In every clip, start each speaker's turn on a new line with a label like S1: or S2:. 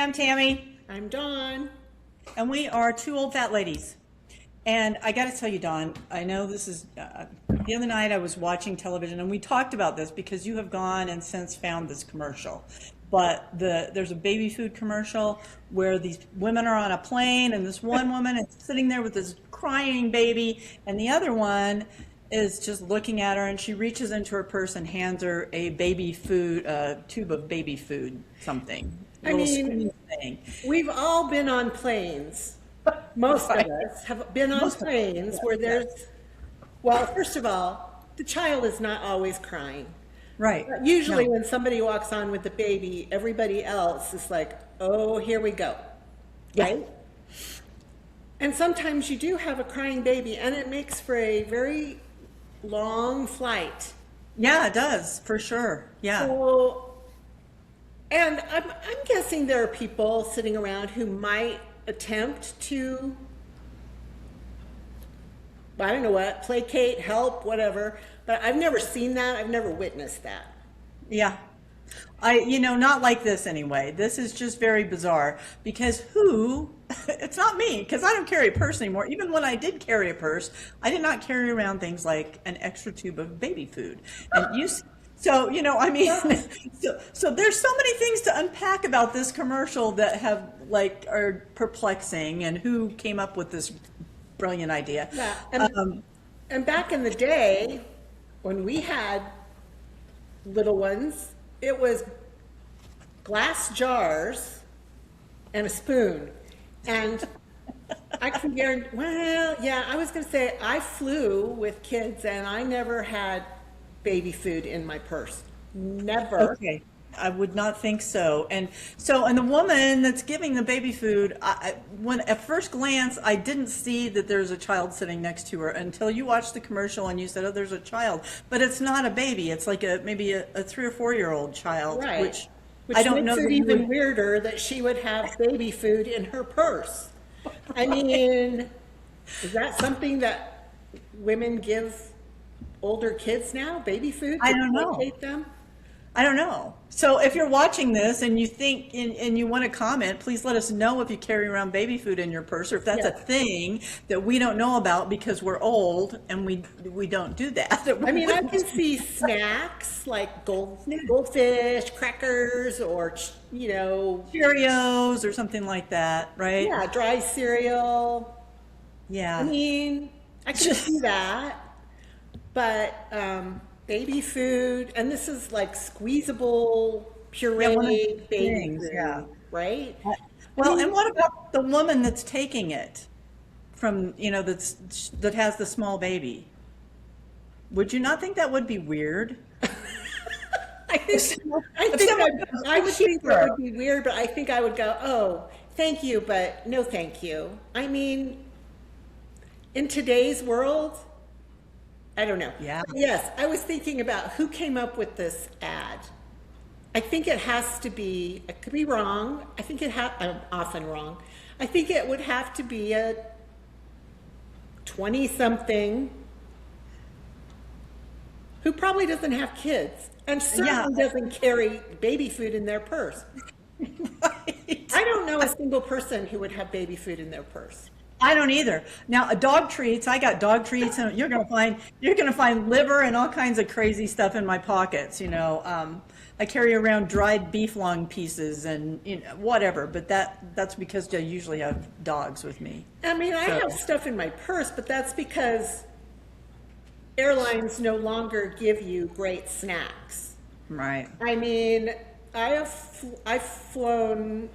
S1: I'm Tammy,
S2: I'm Dawn.
S1: and we are two old fat ladies. And I got to tell you, Dawn, I know this is the other night I was watching television, and we talked about this because you have gone and since found this commercial. But there's a baby food commercial where these women are on a plane, and this one woman is sitting there with this crying baby, and the other one is just looking at her, and she reaches into her purse and hands her a baby food, tube of baby food, something, a
S2: I
S1: little
S2: mean,
S1: squeeze thing.
S2: we've all been on planes. Most of
S1: Right.
S2: us have been on
S1: Most of us,
S2: planes where
S1: yeah.
S2: there's, well, first of all, the child is not always crying.
S1: Right.
S2: But usually
S1: No.
S2: when somebody walks on with the baby, everybody else is like, oh, here we go.
S1: Yeah.
S2: Right? And sometimes you do have a crying baby, and it makes for a very long flight.
S1: Yeah, it does, for sure. Yeah.
S2: So, and I'm guessing there are people sitting around who might attempt to, I don't know what, placate, help, whatever, but I've never seen that. I've never witnessed that.
S1: Yeah. Not like this anyway. This is just very bizarre because it's not me because I don't carry a purse anymore. Even when I did carry a purse, I did not carry around things like an extra tube of baby food. And so there's so many things to unpack about this commercial that are perplexing and who came up with this brilliant idea.
S2: Yeah. And back in the day, when we had little ones, it was glass jars and a spoon. And I can guarantee, well, yeah, I was going to say I flew with kids and I never had baby food in my purse. Never.
S1: Okay. I would not think so. And the woman that's giving the baby food, when at first glance, I didn't see that there's a child sitting next to her until you watched the commercial and you said, oh, there's a child. But it's not a baby. It's like maybe a 3 or 4 year old child,
S2: Right.
S1: which
S2: Which
S1: I don't know
S2: makes it
S1: that you
S2: even
S1: would.
S2: weirder that she would have baby food in her purse. I mean, is that something that women give older kids now? Baby food?
S1: I
S2: to
S1: don't know.
S2: placate them?
S1: I don't know. So if you're watching this and you think and you want to comment, please let us know if you carry around baby food in your purse or if that's a
S2: Yeah.
S1: thing that we don't know about because we're old and we don't do that.
S2: I mean, I can see snacks like goldfish, crackers, or,
S1: Cheerios or something like that, right?
S2: yeah, dry cereal.
S1: Yeah.
S2: I mean, I can see that, but baby food, and this is like squeezable
S1: Yeah, one of
S2: pureed
S1: the
S2: baby
S1: things,
S2: food,
S1: yeah.
S2: right?
S1: Well, and what about the woman that's taking it from, that has the small baby? Would you not think that would be weird?
S2: I think
S1: someone
S2: I would
S1: goes,
S2: think that would be weird, but I think I would go, oh, thank you, but no thank you. I mean, in today's world, I don't know.
S1: Yeah.
S2: Yes, I was thinking about who came up with this ad. I think it has to be, I could be wrong. I think I'm often wrong. I think it would have to be a 20-something who probably doesn't have kids and certainly doesn't carry baby food in their purse.
S1: Right.
S2: I don't know a single person who would have baby food in their purse.
S1: I don't either. Now, dog treats, I got dog treats, and you're gonna find liver and all kinds of crazy stuff in my pockets. I carry around dried beef lung pieces and whatever, but that's because I usually have dogs with me.
S2: I mean, I have stuff in my purse, but that's because airlines no longer give you great snacks.
S1: Right.
S2: I mean, I've flown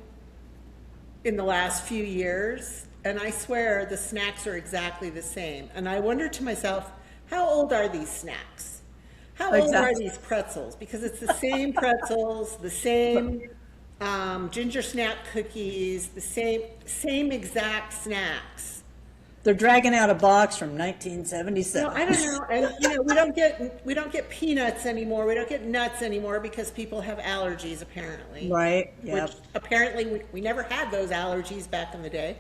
S2: in the last few years, and I swear the snacks are exactly the same. And I wonder to myself, how old are these snacks? How old are these pretzels? Because it's the same pretzels, the same ginger snap cookies, the same exact snacks.
S1: They're dragging out a box from 1977.
S2: No, I don't know. And we don't get peanuts anymore. We don't get nuts anymore because people have allergies apparently.
S1: Right. Yeah.
S2: Which apparently we never had those allergies back in the day.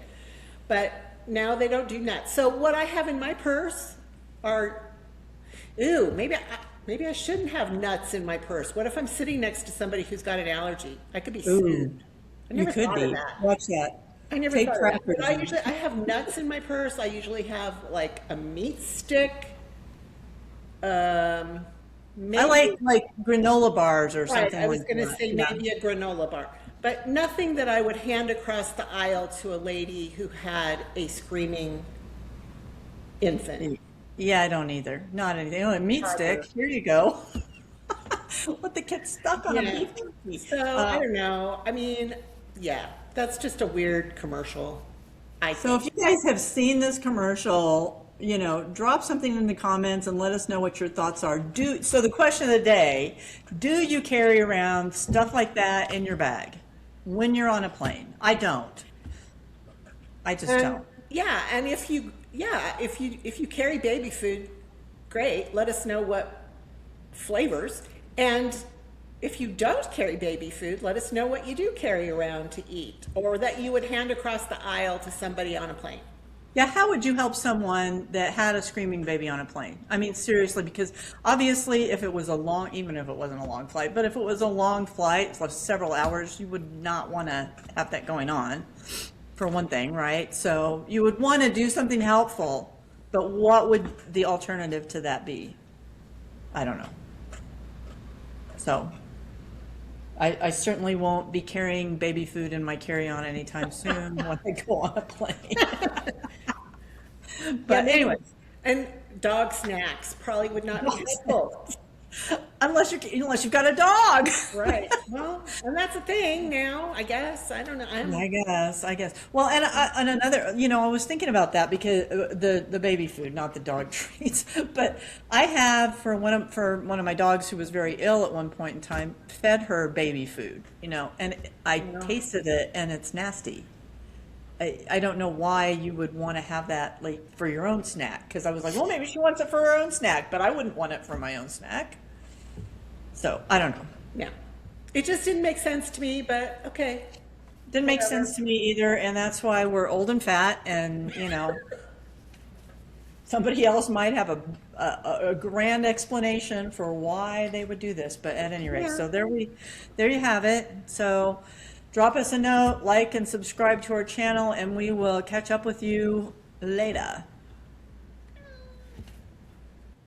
S2: But now they don't do nuts. So what I have in my purse are, maybe I shouldn't have nuts in my purse. What if I'm sitting next to somebody who's got an allergy? I could be sued. I
S1: You
S2: never
S1: could
S2: thought of
S1: be.
S2: that.
S1: Watch that.
S2: I never
S1: Take
S2: thought of that.
S1: crackers.
S2: But I have nuts in my purse. I usually have like a meat stick.
S1: I
S2: Maybe,
S1: like granola bars or
S2: right,
S1: something
S2: I was
S1: like
S2: gonna
S1: that.
S2: say
S1: Yeah.
S2: maybe a granola bar, but nothing that I would hand across the aisle to a lady who had a screaming infant.
S1: Yeah, I don't either. Not anything. Oh, a meat stick.
S2: Harbor.
S1: Here you go. Let the kid stuck on a
S2: Yeah.
S1: beef jerky.
S2: So I don't know. I mean, yeah, that's just a weird commercial, I
S1: So
S2: think.
S1: if you guys have seen this commercial, drop something in the comments and let us know what your thoughts are. So the question of the day, do you carry around stuff like that in your bag when you're on a plane? I don't. I just
S2: And
S1: don't.
S2: yeah, and if you carry baby food, great. Let us know what flavors. And if you don't carry baby food, let us know what you do carry around to eat, or that you would hand across the aisle to somebody on a plane.
S1: Yeah, how would you help someone that had a screaming baby on a plane? I mean, seriously, because obviously, if it was even if it wasn't a long flight, but if it was a long flight, like several hours, you would not want to have that going on, for one thing, right? So you would want to do something helpful, but what would the alternative to that be? I don't know. So I certainly won't be carrying baby food in my carry-on anytime soon when I go on a plane. But
S2: Yeah,
S1: anyway,
S2: and dog snacks probably would not be helpful.
S1: unless you've got a dog.
S2: Right. Well, and that's a thing now, I guess. I don't know.
S1: I guess. Well, and another, I was thinking about that because the baby food, not the dog treats, but I have for one of my dogs who was very ill at one point in time, fed her baby food, and I tasted it and it's nasty. I don't know why you would want to have that like for your own snack, because I was like, well, maybe she wants it for her own snack, but I wouldn't want it for my own snack. So I don't know.
S2: Yeah. It just didn't make sense to me, but okay.
S1: Didn't make
S2: Whatever.
S1: sense to me either, and that's why we're old and fat, and somebody else might have a grand explanation for why they would do this. But at any rate,
S2: Yeah.
S1: so there you have it. So drop us a note, like and subscribe to our channel, and we will catch up with you later.